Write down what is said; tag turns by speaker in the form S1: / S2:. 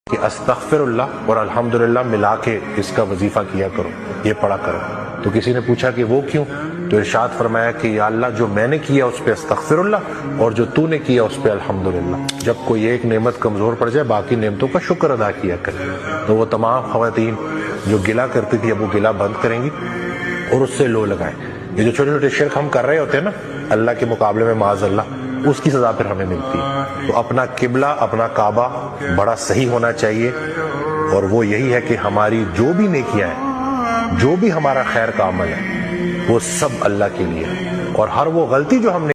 S1: कि अस्तगफिरुल्लाह और अल्हम्दुलिल्लाह मिला के इसका वजीफा किया करो, ये पढ़ा करो। तो किसी ने पूछा कि वो क्यों? तो इरशाद फरमाया कि या अल्लाह, जो मैंने किया उस पे अस्तगफिरुल्लाह और जो तूने किया उस पे अल्हम्दुलिल्लाह। जब कोई एक नेमत कमजोर पड़ जाए, बाकी नेमतों का शुक्र अदा किया करे। तो वो तमाम खवातीन जो गिला करती थी, अब वो गिला बंद करेंगी और उससे लो लगाए। ये जो छोटे छोटे शिर्क हम कर रहे होते हैं ना अल्लाह के मुकाबले में, माज़अल्लाह, उसकी सजा फिर हमें मिलती है। तो अपना किबला, अपना काबा बड़ा सही होना चाहिए, और वो यही है कि हमारी जो भी नेकियां हैं, जो भी हमारा खैर का अमल है, वो सब अल्लाह के लिए है। और हर वो गलती जो हमने